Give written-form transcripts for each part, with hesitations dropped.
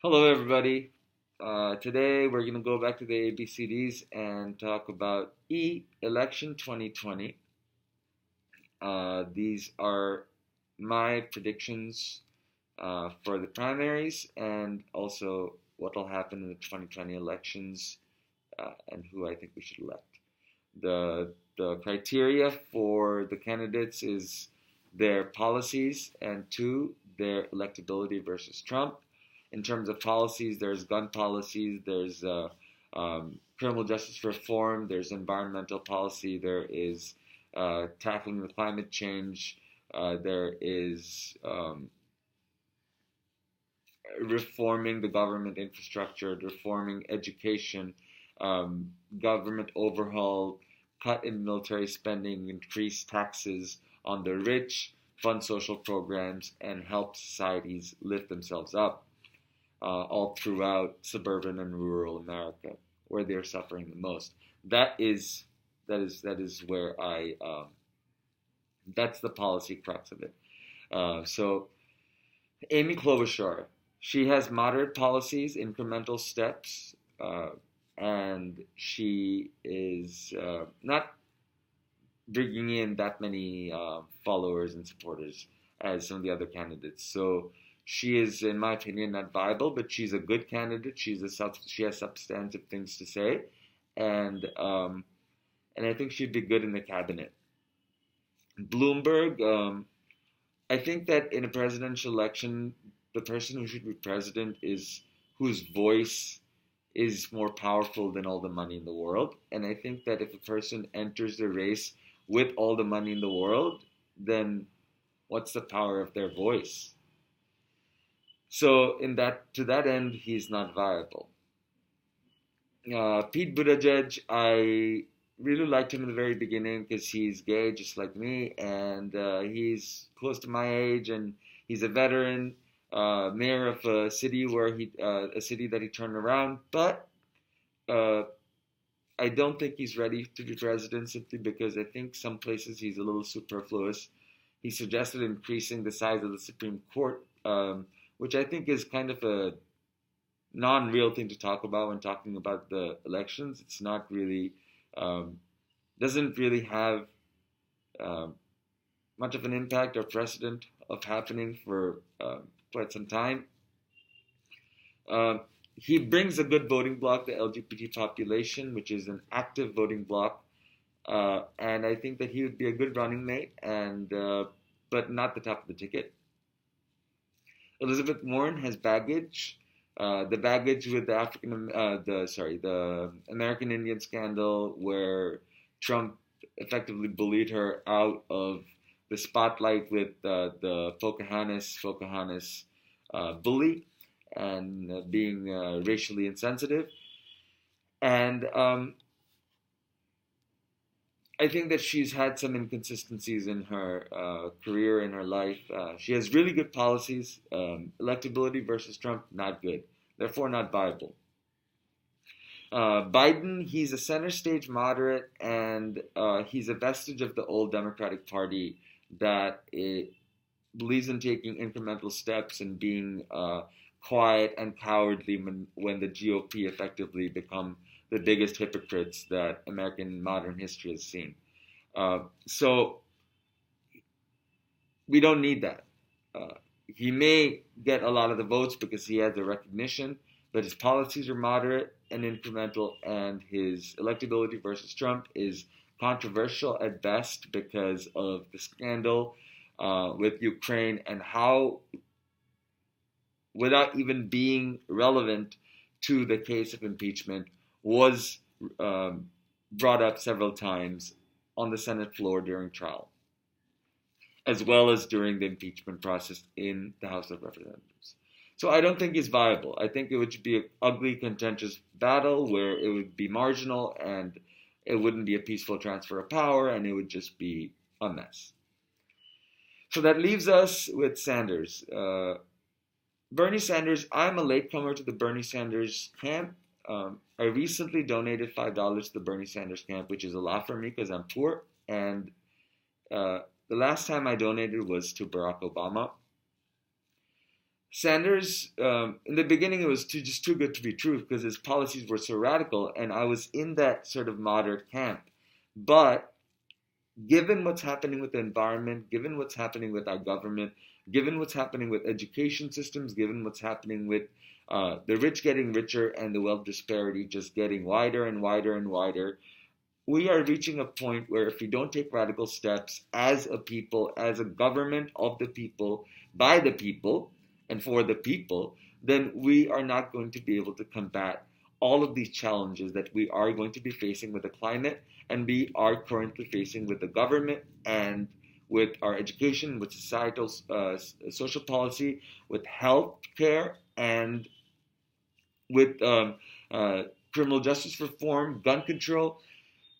Hello, everybody. Today we're going to go back to the ABCDs and talk about election 2020. These are my predictions for the primaries and also what will happen in the 2020 elections and who I think we should elect. The criteria for the candidates is their policies and two, their electability versus Trump. In terms of policies, there's gun policies, there's criminal justice reform, there's environmental policy, there is tackling the climate change, there is reforming the government infrastructure, reforming education, government overhaul, cut in military spending, increase taxes on the rich, fund social programs, and help societies lift themselves up. All throughout suburban and rural America, where they're suffering the most. That is where that's the policy crux of it. So Amy Klobuchar, she has moderate policies, incremental steps, and she is not bringing in that many followers and supporters as some of the other candidates. So she is, in my opinion, not viable, but she's a good candidate. She has substantive things to say, and I think she'd be good in the cabinet. Bloomberg, I think that in a presidential election, the person who should be president is whose voice is more powerful than all the money in the world. And I think that if a person enters the race with all the money in the world, then what's the power of their voice? So to that end, he's not viable. Pete Buttigieg, I really liked him in the very beginning because he's gay just like me, and he's close to my age, and he's a veteran, mayor of a city a city that he turned around. But I don't think he's ready to be president simply because I think some places he's a little superfluous. He suggested increasing the size of the Supreme Court. Which I think is kind of a non-real thing to talk about when talking about the elections. It's not really, doesn't really have much of an impact or precedent of happening for quite some time. He brings a good voting bloc, the LGBT population, which is an active voting bloc, and I think that he would be a good running mate, but not the top of the ticket. Elizabeth Warren has baggage. The baggage with the American Indian scandal, where Trump effectively bullied her out of the spotlight with the Pocahontas bully and being racially insensitive. And I think that she's had some inconsistencies in her career, in her life. She has really good policies. Electability versus Trump, not good. Therefore, not viable. Biden, he's a center stage moderate, and he's a vestige of the old Democratic Party that believes in taking incremental steps and being quiet and cowardly when the GOP effectively become the biggest hypocrites that American modern history has seen. So we don't need that. He may get a lot of the votes because he has the recognition, but his policies are moderate and incremental, and his electability versus Trump is controversial at best because of the scandal with Ukraine and how, without even being relevant to the case of impeachment, was brought up several times on the Senate floor during trial, as well as during the impeachment process in the House of Representatives. So I don't think it's viable. I think it would be an ugly, contentious battle where it would be marginal and it wouldn't be a peaceful transfer of power, and it would just be a mess. So that leaves us with Sanders. Bernie Sanders, I'm a latecomer to the Bernie Sanders camp. I recently donated $5 to the Bernie Sanders camp, which is a lot for me because I'm poor. And the last time I donated was to Barack Obama. Sanders, in the beginning, it was just too good to be true because his policies were so radical, and I was in that sort of moderate camp. But given what's happening with the environment, given what's happening with our government, given what's happening with education systems, given what's happening with the rich getting richer and the wealth disparity just getting wider and wider and wider, we are reaching a point where if we don't take radical steps as a people, as a government of the people, by the people, and for the people, then we are not going to be able to combat all of these challenges that we are going to be facing with the climate and we are currently facing with the government and with our education, with societal, social policy, with health care, and with criminal justice reform, gun control.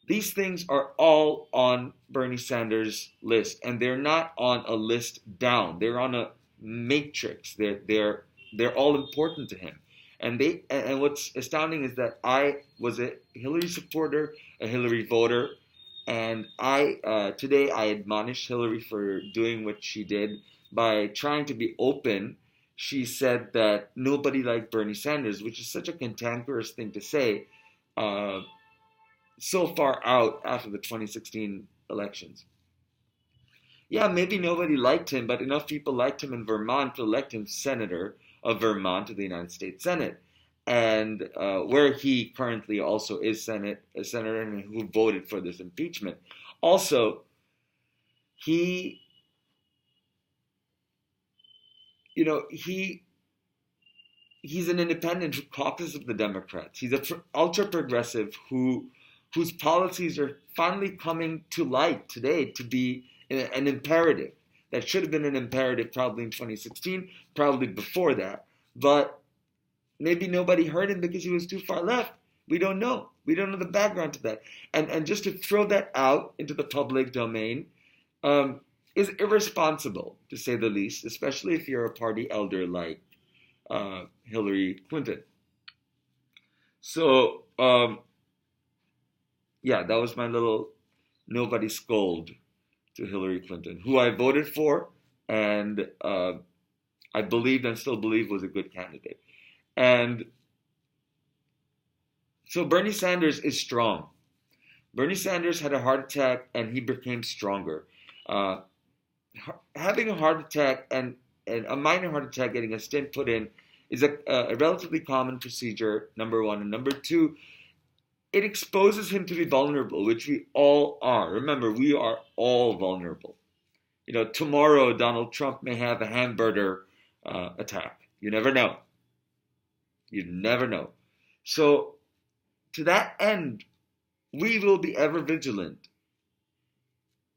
These things are all on Bernie Sanders' list, and they're not on a list down. They're on a matrix. They're all important to him. And what's astounding is that I was a Hillary supporter, a Hillary voter, and today I admonish Hillary for doing what she did by trying to be open. She said that nobody liked Bernie Sanders, which is such a cantankerous thing to say so far out after the 2016 elections. Yeah, maybe nobody liked him, but enough people liked him in Vermont to elect him senator of Vermont to the United States Senate, and where he currently also is a senator and who voted for this impeachment. Also, he's an independent who caucuses with the Democrats. He's an ultra progressive whose policies are finally coming to light today to be an imperative. That should have been an imperative probably in 2016, probably before that. But maybe nobody heard him because he was too far left. We don't know. We don't know the background to that. And just to throw that out into the public domain is irresponsible, to say the least, especially if you're a party elder like Hillary Clinton. So, that was my little nobody scold to Hillary Clinton, who I voted for and I believed and still believe was a good candidate. And so Bernie Sanders is strong. Bernie Sanders had a heart attack and he became stronger. Having a heart attack and a minor heart attack, getting a stent put in, is a relatively common procedure, number one. And number two, it exposes him to be vulnerable, which we all are. Remember, we are all vulnerable. Tomorrow Donald Trump may have a hamburger attack. You never know. You never know. So, to that end, we will be ever vigilant.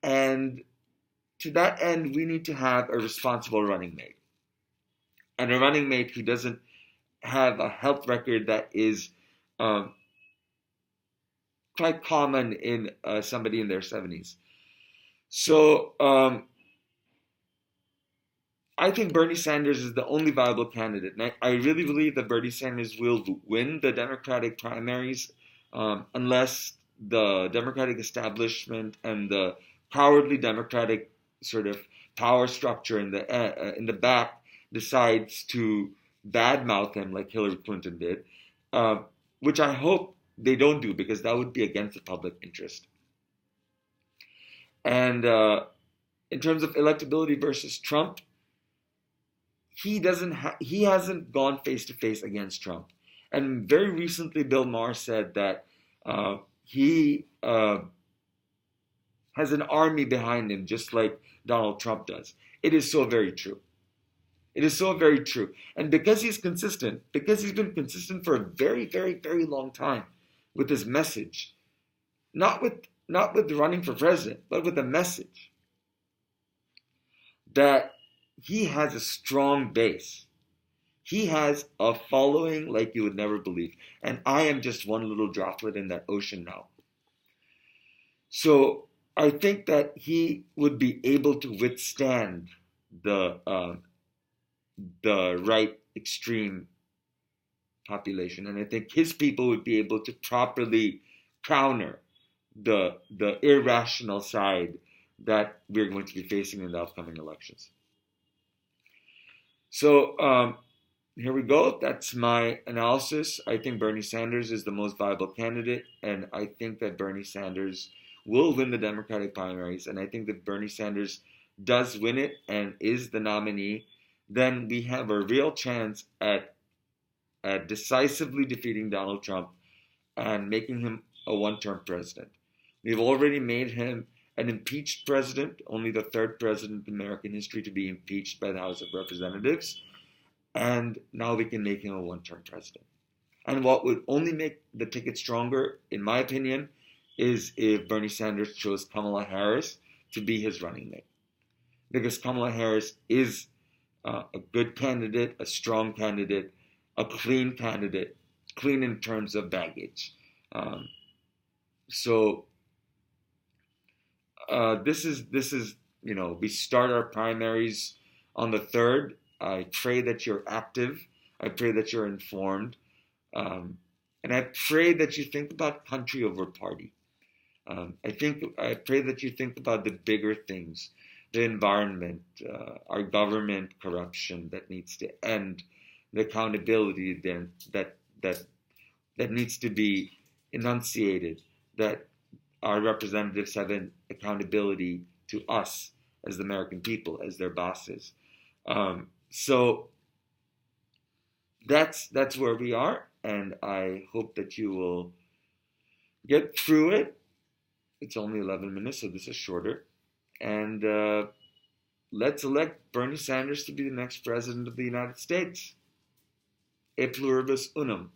And to that end, we need to have a responsible running mate. And a running mate who doesn't have a health record that is quite common in somebody in their 70s. So I think Bernie Sanders is the only viable candidate. And I really believe that Bernie Sanders will win the Democratic primaries unless the Democratic establishment and the cowardly Democratic sort of power structure in the back decides to badmouth him like Hillary Clinton did, which I hope they don't do because that would be against the public interest. And in terms of electability versus Trump, he hasn't gone face to face against Trump. And very recently, Bill Maher said that he has an army behind him, just like Donald Trump does. It is so very true. It is so very true. And because he's consistent, because he's been consistent for a very, very, very long time with his message, not with running for president, but with a message that he has a strong base. He has a following like you would never believe. And I am just one little droplet in that ocean now. So I think that he would be able to withstand the right extreme population. And I think his people would be able to properly counter the irrational side that we're going to be facing in the upcoming elections. So here we go. That's my analysis. I think Bernie Sanders is the most viable candidate, and I think that Bernie Sanders will win the Democratic primaries. And I think that Bernie Sanders does win it and is the nominee, then we have a real chance at decisively defeating Donald Trump and making him a one-term president. We've already made him an impeached president, only the third president in American history to be impeached by the House of Representatives. And now we can make him a one-term president. And what would only make the ticket stronger, in my opinion, is if Bernie Sanders chose Kamala Harris to be his running mate. Because Kamala Harris is a good candidate, a strong candidate, a clean candidate, clean in terms of baggage. So this is we start our primaries on the 3rd. I pray that you're active. I pray that you're informed. And I pray that you think about country over party. I pray that you think about the bigger things, the environment, our government corruption that needs to end, the accountability that needs to be enunciated, that our representatives have an accountability to us as the American people, as their bosses. So that's where we are, and I hope that you will get through it. It's only 11 minutes, so this is shorter. And let's elect Bernie Sanders to be the next president of the United States. E pluribus unum.